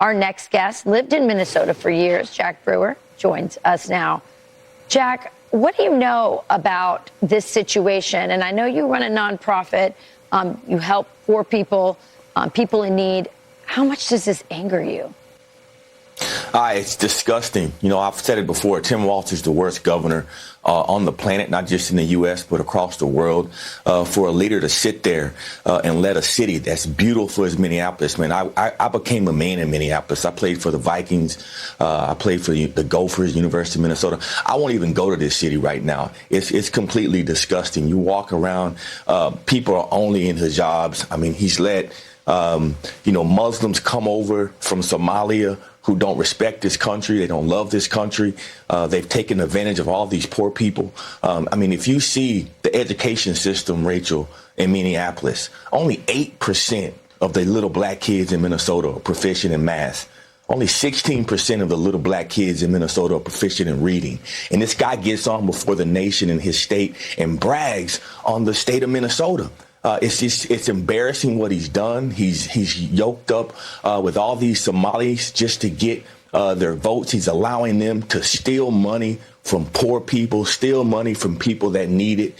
Our next guest lived in Minnesota for years. Jack Brewer joins us now. Jack, what do you know about this situation? And I know you run a nonprofit. You help poor people, people in need. How much does this anger you? It's disgusting. You know, I've said it before. Tim Walz is the worst governor on the planet, not just in the U.S., but across the world. For a leader to sit there and let a city that's beautiful as Minneapolis, man, I became a man in Minneapolis. I played for the Vikings. I played for the Gophers, University of Minnesota. I won't even go to this city right now. It's completely disgusting. You walk around, people are only in hijabs. I mean, he's let, Muslims come over from Somalia who don't respect this country. They don't love this country. They've taken advantage of all these poor people. If you see the education system, Rachel, in Minneapolis, only 8% of the little black kids in Minnesota are proficient in math. Only 16% of the little black kids in Minnesota are proficient in reading. And this guy gets on before the nation and his state and brags on the state of Minnesota. It's embarrassing what he's done. He's yoked up with all these Somalis just to get their votes. He's allowing them to steal money from poor people, steal money from people that need it,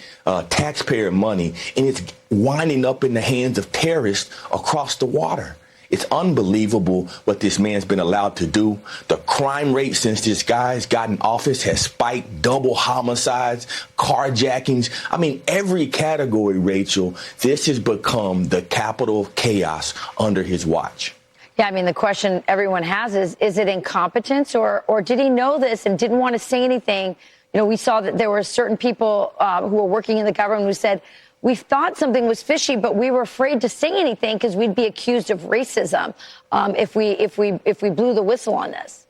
taxpayer money, and it's winding up in the hands of terrorists across the water. It's unbelievable what this man's been allowed to do. The crime rate since this guy's got in office has spiked, double homicides, carjackings. I mean, every category, Rachel, this has become the capital of chaos under his watch. Yeah, I mean, the question everyone has is it incompetence or did he know this and didn't want to say anything? You know, we saw that there were certain people who were working in the government who said, we thought something was fishy, but we were afraid to say anything because we'd be accused of racism if we blew the whistle on this.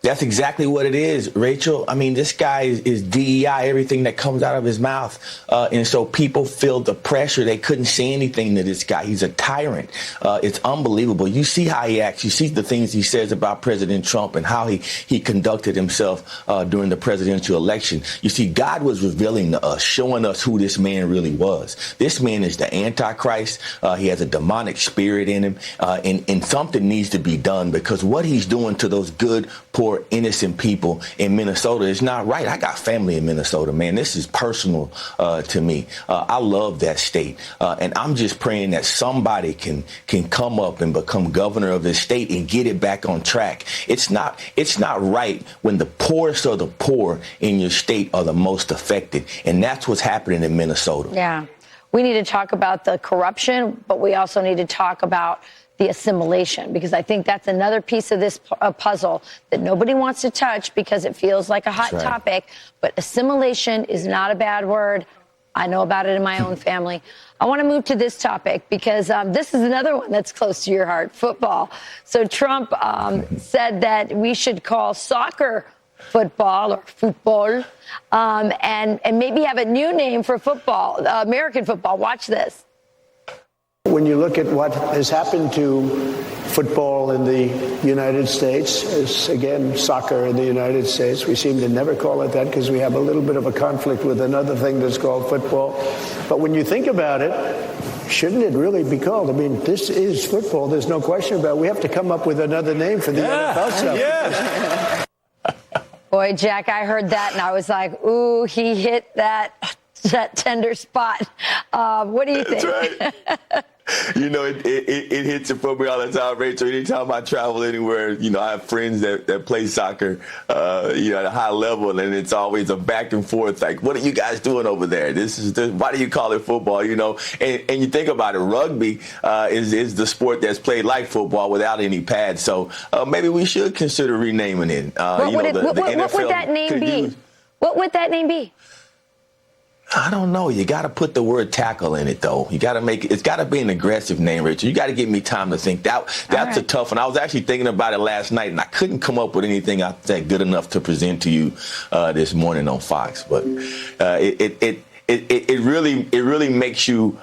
That's exactly what it is, Rachel. I mean, this guy is DEI, everything that comes out of his mouth. And so people feel the pressure. They couldn't say anything to this guy. He's a tyrant. It's unbelievable. You see how he acts. You see the things he says about President Trump and how he conducted himself during the presidential election. You see, God was revealing to us, showing us who this man really was. This man is the Antichrist. He has a demonic spirit in him. And something needs to be done because what he's doing to those good, poor, innocent people in Minnesota is not right. I got family in Minnesota, man. This is personal to me. I love that state. And I'm just praying that somebody can come up and become governor of this state and get it back on track. It's not right when the poorest of the poor in your state are the most affected. And that's what's happening in Minnesota. Yeah. We need to talk about the corruption, but we also need to talk about the assimilation, because I think that's another piece of this puzzle that nobody wants to touch because it feels like a hot topic. But assimilation is not a bad word. I know about it in my own family. I want to move to this topic because this is another one that's close to your heart, football. So Trump said that we should call soccer football or football and maybe have a new name for football, American football. Watch this. When you look at what has happened to football in the United States, as again, soccer in the United States, we seem to never call it that because we have a little bit of a conflict with another thing that's called football. But when you think about it, shouldn't it really be called? I mean, this is football. There's no question about it. We have to come up with another name for the NFL stuff. Yeah. Boy, Jack, I heard that and I was like, ooh, he hit that tender spot. What do you think? That's right. You know, it hits it for me all the time, Rachel. Anytime I travel anywhere, I have friends that play soccer, at a high level, and it's always a back and forth. Like, what are you guys doing over there? Why do you call it football? And you think about it, rugby is the sport that's played like football without any pads. So maybe we should consider renaming it. What would that name be? What would that name be? I don't know. You got to put the word tackle in it, though. You got to it's got to be an aggressive name, Rachel. You got to give me time to think. That's a tough one. I was actually thinking about it last night, and I couldn't come up with anything I think good enough to present to you this morning on Fox. But it really makes you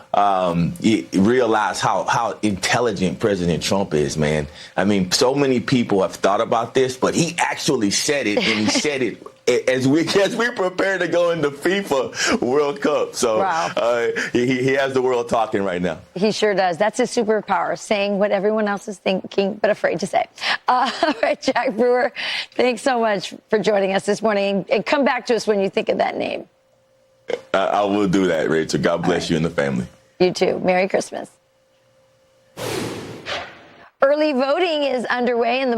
realize how intelligent President Trump is, man. I mean, so many people have thought about this, but he actually said it, and he said it as we prepare to go into FIFA World Cup. So wow. He has the world talking right now. He sure does. That's his superpower, saying what everyone else is thinking but afraid to say. All right, Jack Brewer, thanks so much for joining us this morning. And come back to us when you think of that name. I will do that, Rachel. God bless you and the family. You too. Merry Christmas. Early voting is underway in the